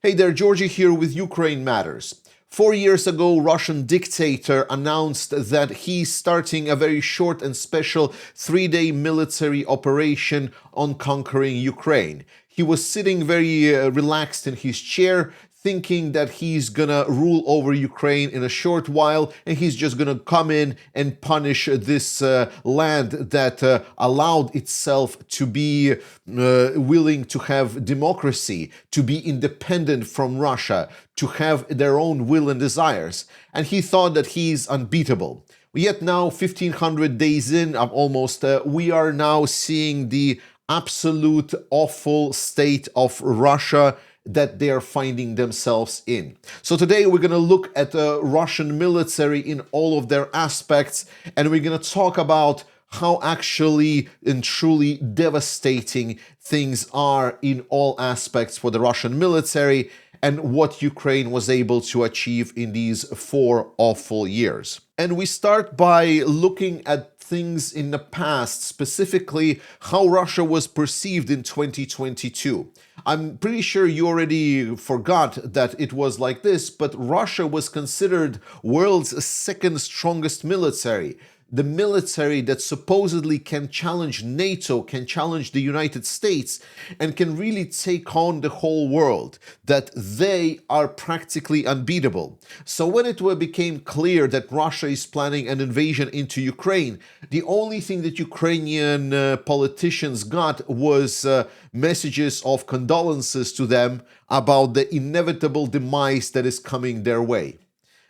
Hey there, Georgie here with Ukraine Matters. 4 years ago, Russian dictator announced that he's starting a very short and special 3-day military operation on conquering Ukraine. He was sitting very relaxed in his chair, thinking that he's gonna rule over Ukraine in a short while and he's just gonna come in and punish this land that allowed itself to be willing to have democracy, to be independent from Russia, to have their own will and desires. And he thought that he's unbeatable. Yet now, 1500 days in, almost, we are now seeing the absolute awful state of Russia that they are finding themselves in. So today we're going to look at the Russian military in all of their aspects, and we're going to talk about how actually and truly devastating things are in all aspects for the Russian military and what Ukraine was able to achieve in these 4 awful years. And we start by looking at things in the past, specifically how Russia was perceived in 2022. I'm pretty sure you already forgot that it was like this, but Russia was considered world's second strongest military. The military that supposedly can challenge NATO, can challenge the United States, and can really take on the whole world, that they are practically unbeatable. So when it became clear that Russia is planning an invasion into Ukraine, the only thing that Ukrainian politicians got was messages of condolences to them about the inevitable demise that is coming their way.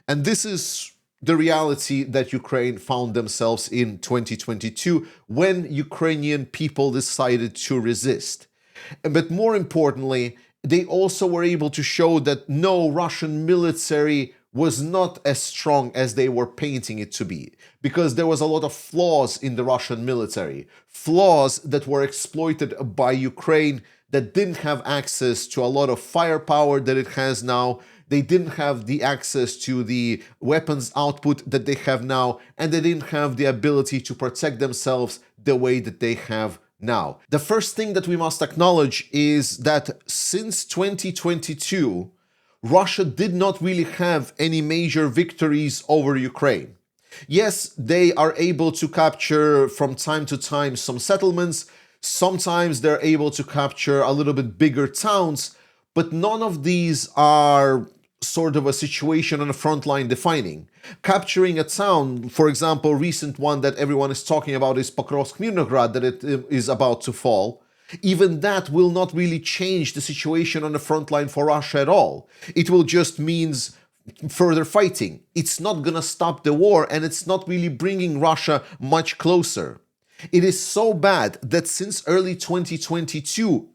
And this is the reality that Ukraine found themselves in 2022 when Ukrainian people decided to resist. But more importantly, they also were able to show that no, Russian military was not as strong as they were painting it to be, because there was a lot of flaws in the Russian military, flaws that were exploited by Ukraine, that didn't have access to a lot of firepower that it has now. They didn't have the access to the weapons output that they have now, and they didn't have the ability to protect themselves the way that they have now. The first thing that we must acknowledge is that since 2022, Russia did not really have any major victories over Ukraine. Yes, they are able to capture from time to time some settlements. Sometimes they're able to capture a little bit bigger towns, but none of these are sort of a situation on the front line defining. Capturing a town, for example, recent one that everyone is talking about is Pokrovsk-Mirnograd, that it is about to fall. Even that will not really change the situation on the front line for Russia at all. It will just means further fighting. It's not gonna stop the war, and it's not really bringing Russia much closer. It is so bad that since early 2022,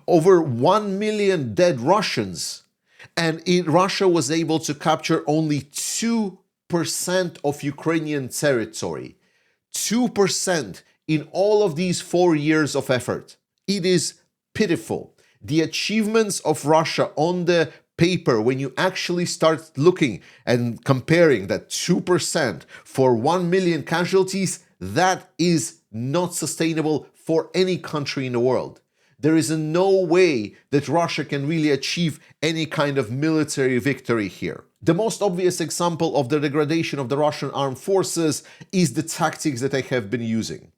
over 1 million dead Russians, and Russia was able to capture only 2% of Ukrainian territory. 2% in all of these 4 years of effort. It is pitiful. The achievements of Russia on the paper, when you actually start looking and comparing that 2% for 1 million casualties, that is not sustainable for any country in the world. There is no way that Russia can really achieve any kind of military victory here. The most obvious example of the degradation of the Russian armed forces is the tactics that they have been using.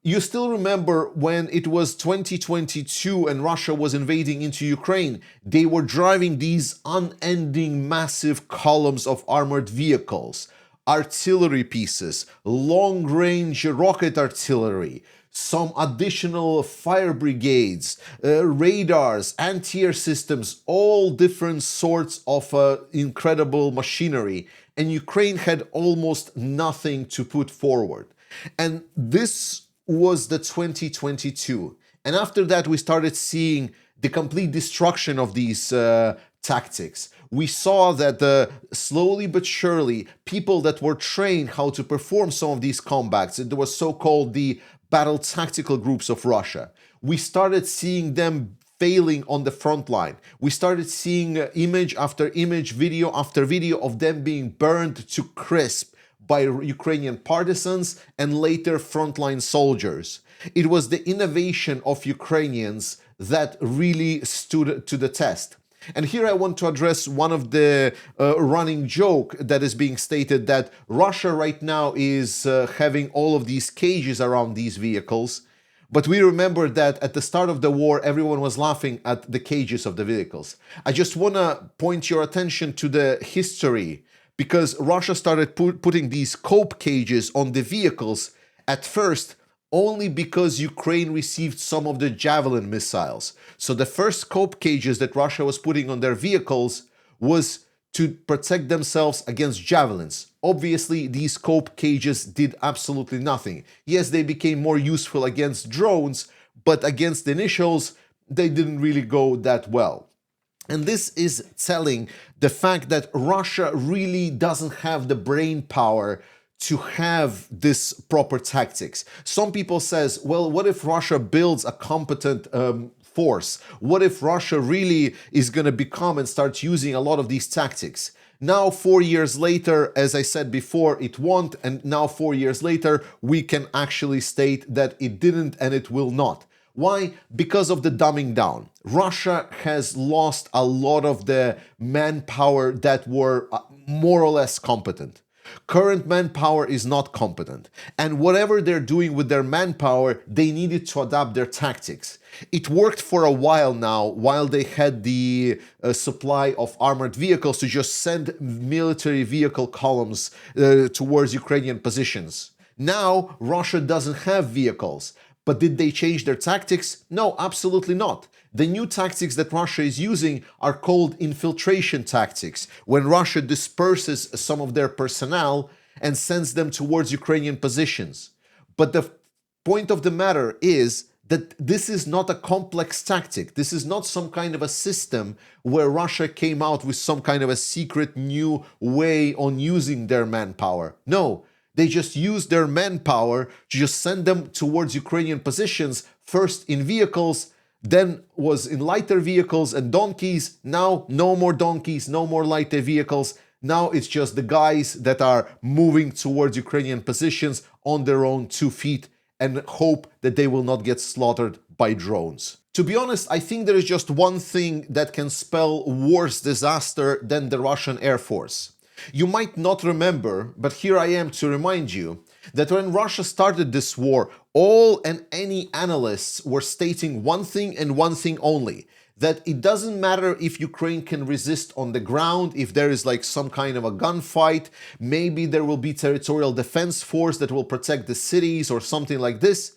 You still remember when it was 2022 and Russia was invading into Ukraine, they were driving these unending massive columns of armored vehicles, artillery pieces, long-range rocket artillery, some additional fire brigades, radars, anti-air systems, all different sorts of incredible machinery, and Ukraine had almost nothing to put forward. And this was the 2022. And after that, we started seeing the complete destruction of these tactics. We saw that slowly but surely, people that were trained how to perform some of these combats, it was so-called the battle tactical groups of Russia, we started seeing them failing on the front line. We started seeing image after image, video after video of them being burned to crisp by Ukrainian partisans and later frontline soldiers. It was the innovation of Ukrainians that really stood to the test. And here I want to address one of the running joke that is being stated, that Russia right now is having all of these cages around these vehicles. But we remember that at the start of the war, everyone was laughing at the cages of the vehicles. I just want to point your attention to the history, because Russia started putting these cope cages on the vehicles at first only because Ukraine received some of the Javelin missiles. So the first cope cages that Russia was putting on their vehicles was to protect themselves against javelins. Obviously, these cope cages did absolutely nothing. Yes, they became more useful against drones, but against the initials, they didn't really go that well. And this is telling the fact that Russia really doesn't have the brain power to have this proper tactics. Some people says, well, what if Russia builds a competent force? What if Russia really is going to become and start using a lot of these tactics? Now, 4 years later, as I said before, it won't, and now 4 years later, we can actually state that it didn't and it will not. Why? Because of the dumbing down. Russia has lost a lot of the manpower that were more or less competent. Current manpower is not competent, and whatever they're doing with their manpower, they needed to adapt their tactics. It worked for a while now, while they had the supply of armored vehicles, to just send military vehicle columns towards Ukrainian positions. Now, Russia doesn't have vehicles. But did they change their tactics? No, absolutely not. The new tactics that Russia is using are called infiltration tactics, when Russia disperses some of their personnel and sends them towards Ukrainian positions. But the point of the matter is that this is not a complex tactic. This is not some kind of a system where Russia came out with some kind of a secret new way on using their manpower. No. They just used their manpower to just send them towards Ukrainian positions, first in vehicles, then was in lighter vehicles and donkeys. Now, no more donkeys, no more lighter vehicles. Now it's just the guys that are moving towards Ukrainian positions on their own 2 feet and hope that they will not get slaughtered by drones. To be honest, I think there is just one thing that can spell worse disaster than the Russian Air Force. You might not remember, but here I am to remind you that when Russia started this war, all and any analysts were stating one thing and one thing only, that it doesn't matter if Ukraine can resist on the ground, if there is like some kind of a gunfight, maybe there will be territorial defense force that will protect the cities or something like this.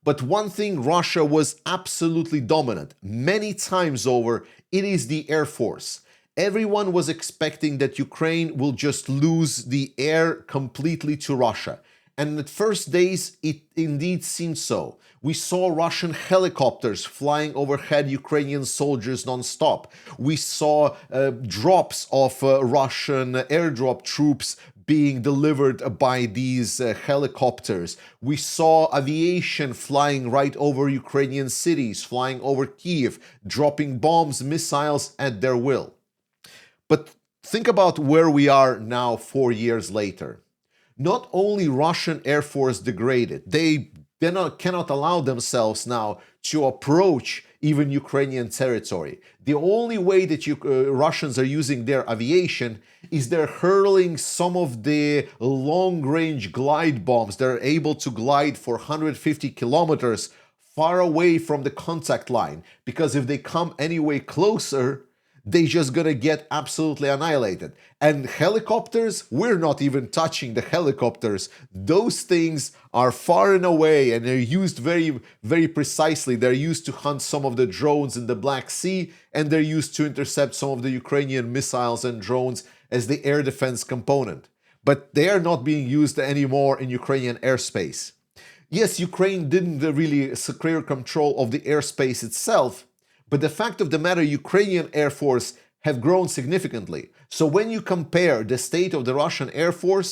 But one thing, Russia was absolutely dominant. Many times over, it is the Air Force. Everyone was expecting that Ukraine will just lose the air completely to Russia. And at first days, it indeed seemed so. We saw Russian helicopters flying overhead Ukrainian soldiers non-stop. We saw drops of Russian airdrop troops being delivered by these helicopters. We saw aviation flying right over Ukrainian cities, flying over Kiev, dropping bombs, missiles at their will. But think about where we are now 4 years later. Not only Russian Air Force degraded, they cannot allow themselves now to approach even Ukrainian territory. The only way that Russians are using their aviation is they're hurling some of the long-range glide bombs. They're able to glide for 150 kilometers far away from the contact line, because if they come any way closer, they just gonna get absolutely annihilated. And helicopters, we're not even touching the helicopters. Those things are far and away, and they're used very, very precisely. They're used to hunt some of the drones in the Black Sea, and they're used to intercept some of the Ukrainian missiles and drones as the air defense component. But they are not being used anymore in Ukrainian airspace. Yes, Ukraine didn't really secure control of the airspace itself, but the fact of the matter, Ukrainian Air Force have grown significantly. So when you compare the state of the Russian Air Force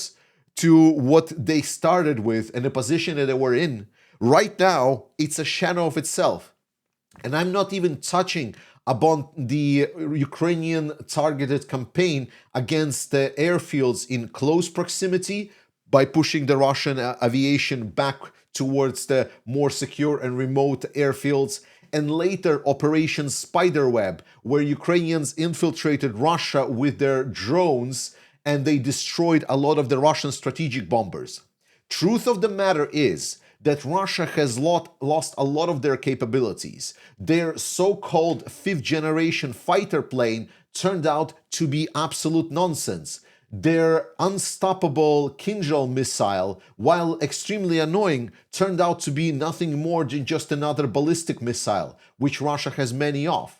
to what they started with and the position that they were in, right now, it's a shadow of itself. And I'm not even touching upon the Ukrainian targeted campaign against the airfields in close proximity by pushing the Russian aviation back towards the more secure and remote airfields, and later Operation Spiderweb, where Ukrainians infiltrated Russia with their drones and they destroyed a lot of the Russian strategic bombers. Truth of the matter is that Russia has lost a lot of their capabilities. Their so-called fifth-generation fighter plane turned out to be absolute nonsense. Their unstoppable Kinjal missile, while extremely annoying, turned out to be nothing more than just another ballistic missile, which Russia has many of.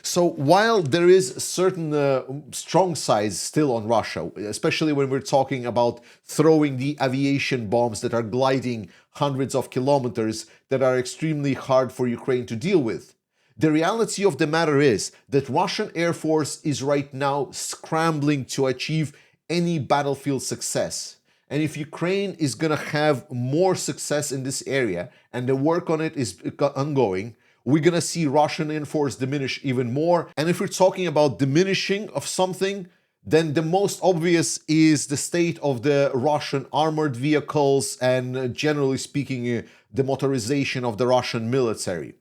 So while there is certain strong sides still on Russia, especially when we're talking about throwing the aviation bombs that are gliding hundreds of kilometers that are extremely hard for Ukraine to deal with, the reality of the matter is that Russian Air Force is right now scrambling to achieve any battlefield success. And if Ukraine is going to have more success in this area, and the work on it is ongoing, we're going to see Russian Air Force diminish even more. And if we're talking about diminishing of something, then the most obvious is the state of the Russian armored vehicles and, generally speaking, the motorization of the Russian military.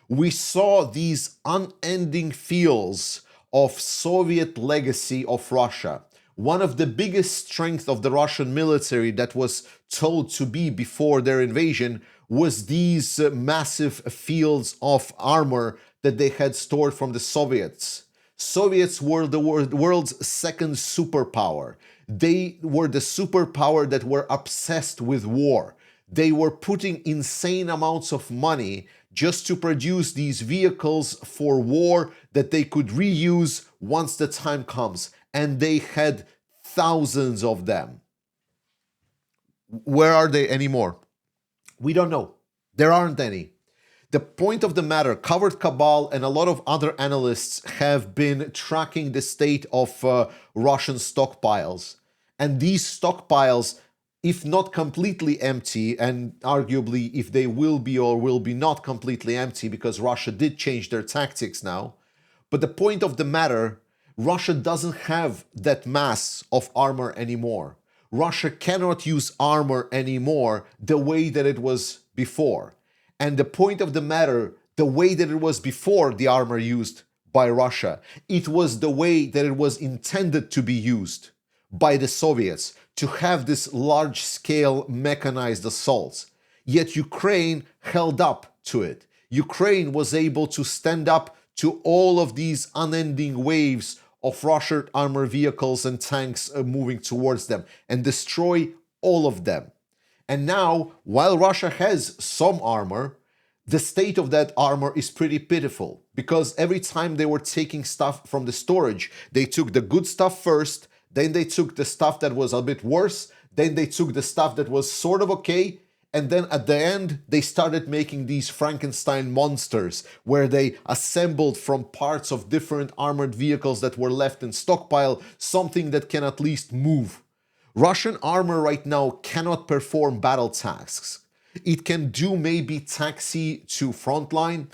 We saw these unending fields of Soviet legacy of Russia. One of the biggest strengths of the Russian military that was told to be before their invasion was these massive fields of armor that they had stored from the Soviets. Soviets were the world's second superpower. They were the superpower that were obsessed with war. They were putting insane amounts of money just to produce these vehicles for war that they could reuse once the time comes. And they had thousands of them. Where are they anymore? We don't know. There aren't any. The point of the matter, Covered Cabal and a lot of other analysts have been tracking the state of Russian stockpiles. And these stockpiles, if not completely empty, and arguably if they will be or will be not completely empty, because Russia did change their tactics now. But the point of the matter, Russia doesn't have that mass of armor anymore. Russia cannot use armor anymore the way that it was before. And the point of the matter, the way that it was before the armor used by Russia, it was the way that it was intended to be used by the Soviets, to have this large-scale mechanized assaults. Yet Ukraine held up to it. Ukraine was able to stand up to all of these unending waves of Russian armored vehicles and tanks moving towards them and destroy all of them. And now, while Russia has some armor, the state of that armor is pretty pitiful, because every time they were taking stuff from the storage, they took the good stuff first, then they took the stuff that was a bit worse, then they took the stuff that was sort of okay, and then at the end, they started making these Frankenstein monsters, where they assembled from parts of different armored vehicles that were left in stockpile something that can at least move. Russian armor right now cannot perform battle tasks. It can do maybe taxi to frontline.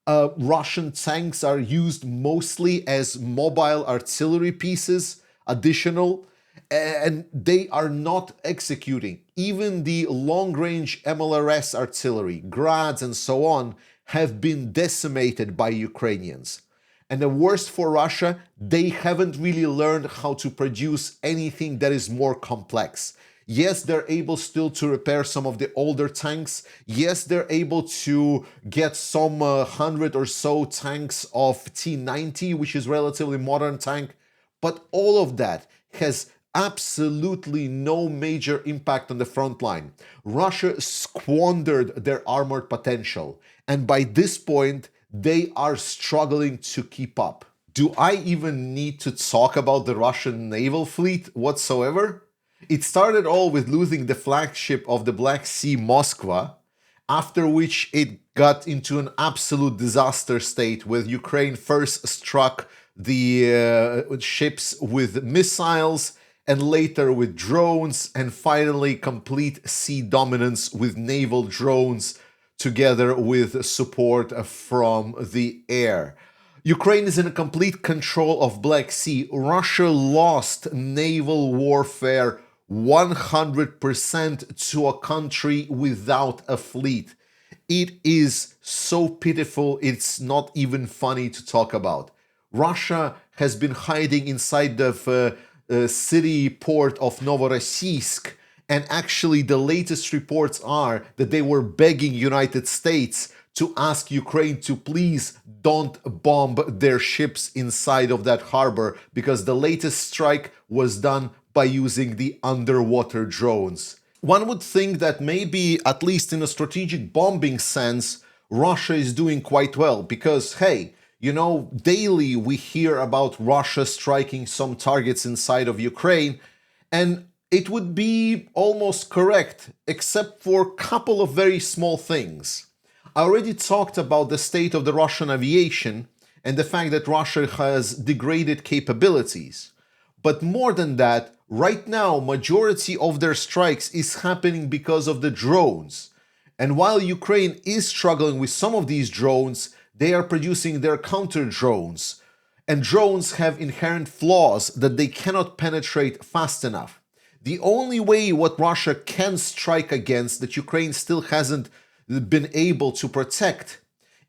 Russian tanks are used mostly as mobile artillery pieces, additional, and they are not executing. Even the long-range MLRS artillery, Grads and so on, have been decimated by Ukrainians. And the worst for Russia, they haven't really learned how to produce anything that is more complex. Yes, they're able still to repair some of the older tanks. Yes, they're able to get some 100 or so tanks of T-90, which is relatively modern tank. But all of that has absolutely no major impact on the front line. Russia squandered their armored potential. And by this point, they are struggling to keep up. Do I even need to talk about the Russian naval fleet whatsoever? It started all with losing the flagship of the Black Sea, Moskva, after which it got into an absolute disaster state, with Ukraine first struck the ships with missiles, and later with drones, and finally complete sea dominance with naval drones, together with support from the air. Ukraine is in complete control of Black Sea. Russia lost naval warfare 100% to a country without a fleet. It is so pitiful, it's not even funny to talk about. Russia has been hiding inside the city port of Novorossiysk, and actually the latest reports are that they were begging United States to ask Ukraine to please don't bomb their ships inside of that harbor, because the latest strike was done by using the underwater drones. One would think that maybe, at least in a strategic bombing sense, Russia is doing quite well, because, hey, you know, daily we hear about Russia striking some targets inside of Ukraine, and it would be almost correct, except for a couple of very small things. I already talked about the state of the Russian aviation and the fact that Russia has degraded capabilities. But more than that, right now, majority of their strikes is happening because of the drones. And while Ukraine is struggling with some of these drones, they are producing their counter drones. And drones have inherent flaws that they cannot penetrate fast enough. The only way what Russia can strike against that Ukraine still hasn't been able to protect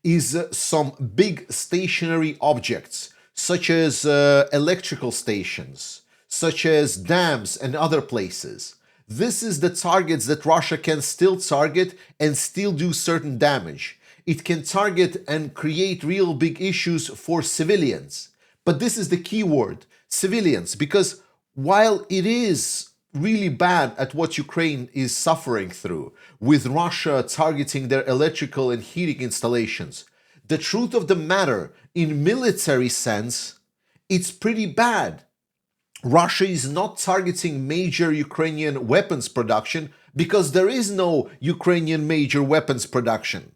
is some big stationary objects, such as electrical stations, such as dams and other places. This is the targets that Russia can still target and still do certain damage. It can target and create real big issues for civilians. But this is the key word, civilians, because while it is really bad at what Ukraine is suffering through, with Russia targeting their electrical and heating installations, the truth of the matter, in military sense, it's pretty bad. Russia is not targeting major Ukrainian weapons production because there is no Ukrainian major weapons production.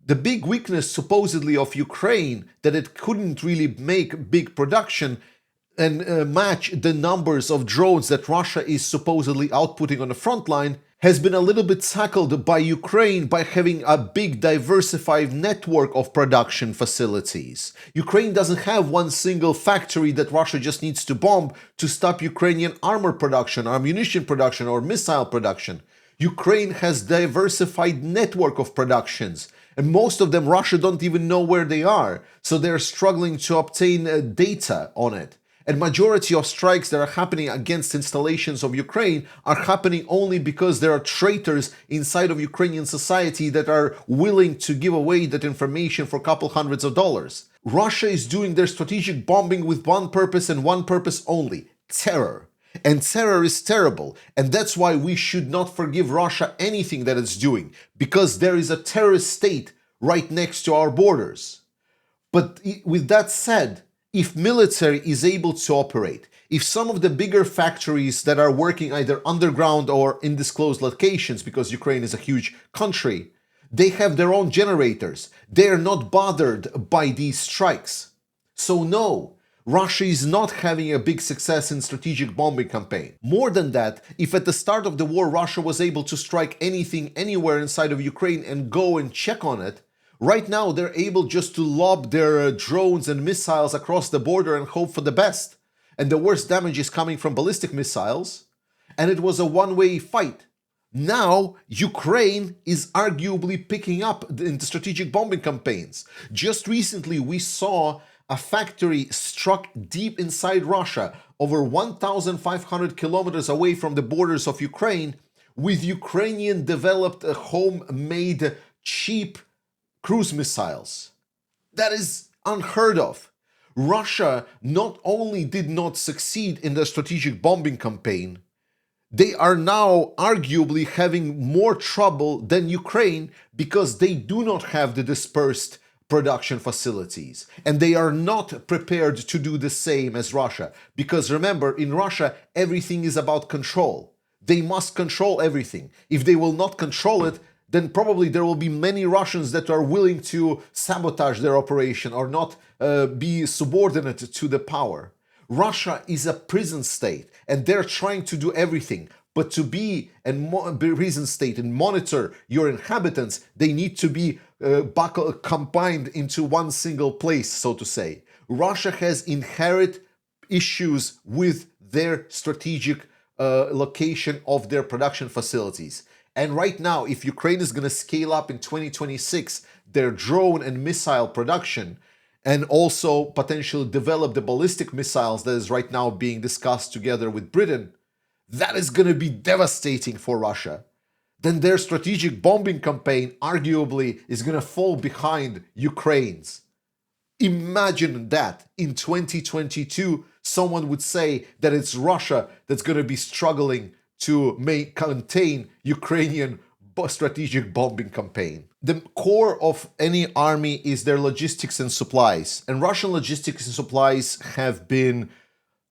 The big weakness supposedly of Ukraine, that it couldn't really make big production and match the numbers of drones that Russia is supposedly outputting on the front line, has been a little bit tackled by Ukraine by having a big diversified network of production facilities. Ukraine doesn't have one single factory that Russia just needs to bomb to stop Ukrainian armor production, ammunition production, or missile production. Ukraine has diversified network of productions, and most of them Russia don't even know where they are, so they're struggling to obtain data on it. And majority of strikes that are happening against installations of Ukraine are happening only because there are traitors inside of Ukrainian society that are willing to give away that information for a couple hundreds of dollars. Russia is doing their strategic bombing with one purpose and one purpose only: terror. And terror is terrible, and that's why we should not forgive Russia anything that it's doing, because there is a terrorist state right next to our borders. But with that said, if military is able to operate, if some of the bigger factories that are working either underground or in undisclosed locations, because Ukraine is a huge country, they have their own generators, they are not bothered by these strikes. So no, Russia is not having a big success in strategic bombing campaign. More than that, if at the start of the war Russia was able to strike anything anywhere inside of Ukraine and go and check on it, right now they're able just to lob their drones and missiles across the border and hope for the best. And the worst damage is coming from ballistic missiles. And it was a one-way fight. Now, Ukraine is arguably picking up in the strategic bombing campaigns. Just recently, we saw a factory struck deep inside Russia, over 1,500 kilometers away from the borders of Ukraine, with Ukrainian-developed homemade cheap cruise missiles. That is unheard of. Russia not only did not succeed in the strategic bombing campaign, they are now arguably having more trouble than Ukraine because they do not have the dispersed production facilities, and they are not prepared to do the same as Russia, because remember, in Russia everything is about control. They must control everything. If they will not control it, then probably there will be many Russians that are willing to sabotage their operation or not be subordinate to the power. Russia is a prison state, and they're trying to do everything. But to be a prison state and monitor your inhabitants, they need to be combined into one single place, so to say. Russia has inherent issues with their strategic location of their production facilities. And right now, if Ukraine is going to scale up in 2026 their drone and missile production, and also potentially develop the ballistic missiles that is right now being discussed together with Britain, that is going to be devastating for Russia. Then their strategic bombing campaign arguably is going to fall behind Ukraine's. Imagine that in 2022, someone would say that it's Russia that's going to be struggling to contain Ukrainian strategic bombing campaign. The core of any army is their logistics and supplies, and Russian logistics and supplies have been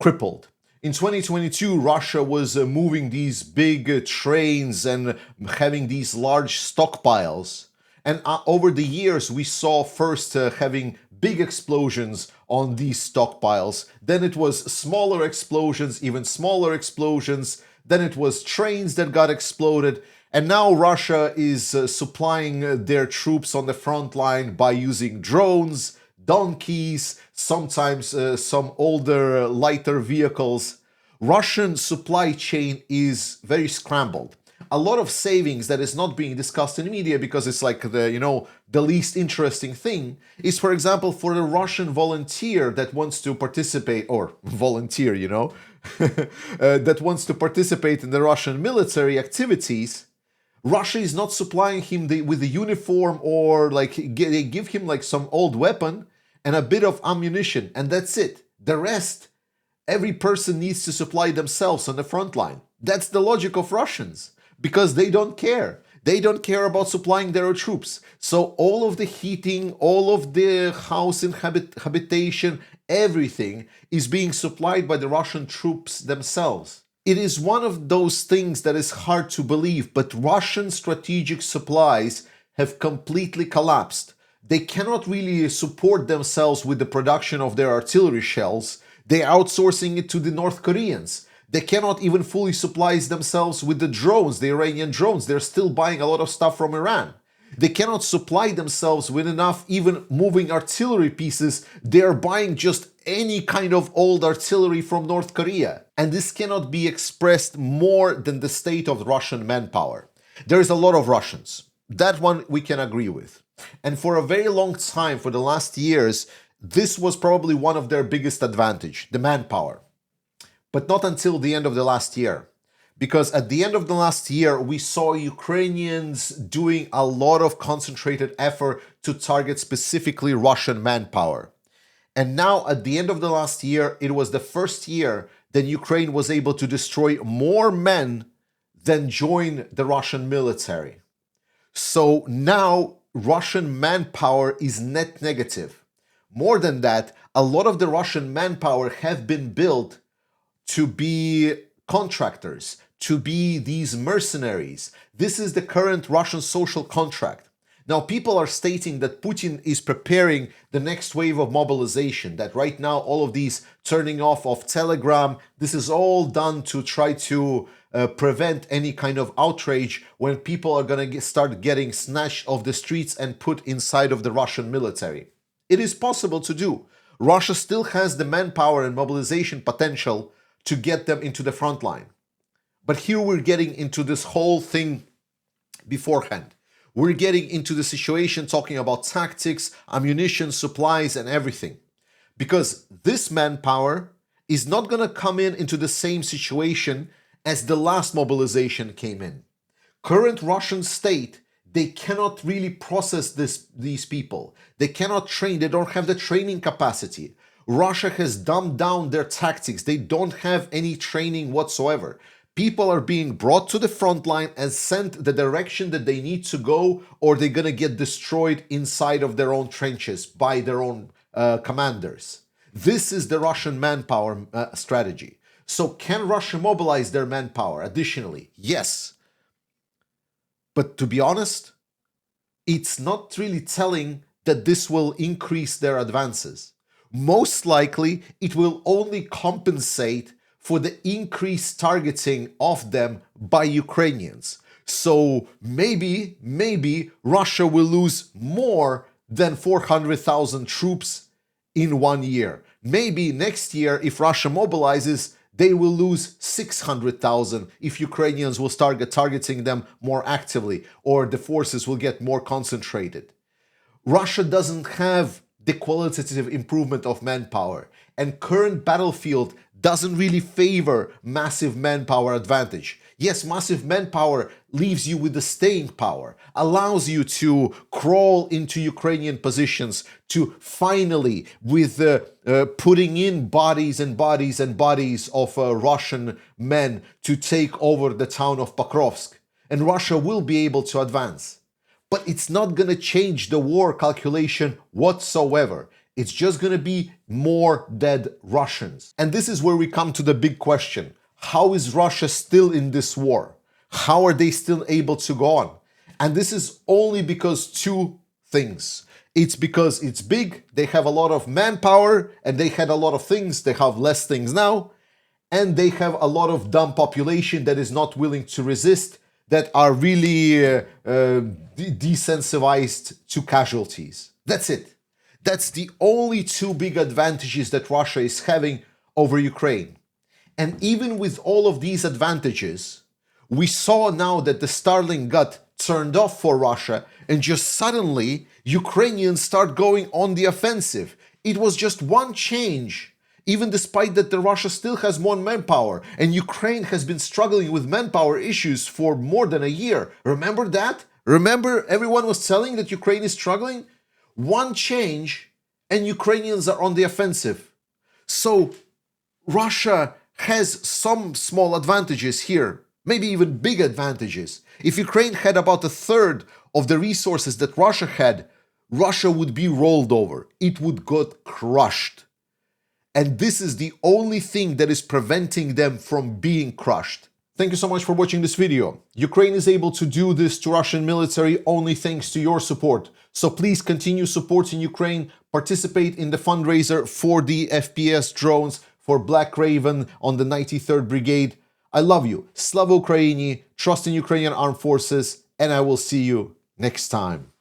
crippled. In 2022, Russia was moving these big trains and having these large stockpiles. And over the years, we saw first having big explosions on these stockpiles. Then it was smaller explosions, even smaller explosions. Then it was trains that got exploded. And now Russia is supplying their troops on the front line by using drones, donkeys, sometimes some older, lighter vehicles. Russian supply chain is very scrambled. A lot of savings that is not being discussed in media because it's like the least interesting thing is, for example, for the Russian volunteer that wants to participate, or volunteer, that wants to participate in the Russian military activities. Russia is not supplying him with the uniform, or they give him some old weapon and a bit of ammunition, and that's it. The rest, every person needs to supply themselves on the front line. That's the logic of Russians, because they don't care. They don't care about supplying their troops. So all of the heating, all of the house habitation, everything is being supplied by the Russian troops themselves. It is one of those things that is hard to believe, but Russian strategic supplies have completely collapsed. They cannot really support themselves with the production of their artillery shells. They're outsourcing it to the North Koreans. They cannot even fully supply themselves with the drones, the Iranian drones. They're still buying a lot of stuff from Iran. They cannot supply themselves with enough even moving artillery pieces. They're buying just any kind of old artillery from North Korea. And this cannot be expressed more than the state of Russian manpower. There is a lot of Russians. That one we can agree with. And for a very long time, for the last years, this was probably one of their biggest advantage, the manpower. But not until the end of the last year. Because at the end of the last year, we saw Ukrainians doing a lot of concentrated effort to target specifically Russian manpower. And now at the end of the last year, it was the first year that Ukraine was able to destroy more men than join the Russian military. So now Russian manpower is net negative. More than that, a lot of the Russian manpower have been built to be contractors, to be these mercenaries. This is the current Russian social contract. Now, people are stating that Putin is preparing the next wave of mobilization, that right now all of these turning off of Telegram, this is all done to try to prevent any kind of outrage when people are going to start getting snatched off the streets and put inside of the Russian military. It is possible to do. Russia still has the manpower and mobilization potential to get them into the front line. But here we're getting into this whole thing beforehand. We're getting into the situation talking about tactics, ammunition, supplies, and everything. Because this manpower is not going to come into the same situation as the last mobilization came in. Current Russian state, they cannot really process these people. They cannot train. They don't have the training capacity. Russia has dumbed down their tactics. They don't have any training whatsoever. People are being brought to the front line and sent the direction that they need to go, or they're going to get destroyed inside of their own trenches by their own commanders. This is the Russian manpower strategy. So can Russia mobilize their manpower additionally? Yes. But to be honest, it's not really telling that this will increase their advances. Most likely, it will only compensate for the increased targeting of them by Ukrainians. So maybe Russia will lose more than 400,000 troops in 1 year. Maybe next year, if Russia mobilizes, They will lose 600,000 if Ukrainians will start targeting them more actively, or the forces will get more concentrated. Russia doesn't have the qualitative improvement of manpower, and current battlefield doesn't really favor massive manpower advantage. Yes, massive manpower leaves you with the staying power, allows you to crawl into Ukrainian positions, to finally, with putting in bodies and bodies and bodies of Russian men to take over the town of Pokrovsk. And Russia will be able to advance. But it's not going to change the war calculation whatsoever. It's just going to be more dead Russians. And this is where we come to the big question. How is Russia still in this war? How are they still able to go on? And this is only because two things. It's because it's big, they have a lot of manpower, and they had a lot of things, they have less things now, and they have a lot of dumb population that is not willing to resist, that are really desensitized to casualties. That's it. That's the only two big advantages that Russia is having over Ukraine. And even with all of these advantages, we saw now that the Starlink got turned off for Russia, and just suddenly Ukrainians start going on the offensive. It was just one change. Even despite that, the Russia still has more manpower, and Ukraine has been struggling with manpower issues for more than a year. Remember that? Remember everyone was telling that Ukraine is struggling? One change, and Ukrainians are on the offensive. So Russia has some small advantages here, maybe even big advantages. If Ukraine had about a third of the resources that Russia had, Russia would be rolled over. It would get crushed. And this is the only thing that is preventing them from being crushed. Thank you so much for watching this video. Ukraine is able to do this to Russian military only thanks to your support. So please continue supporting Ukraine, participate in the fundraiser for the FPS drones for Black Raven on the 93rd Brigade. I love you. SLAVA UKRAINY, trust in Ukrainian armed forces, and I will see you next time.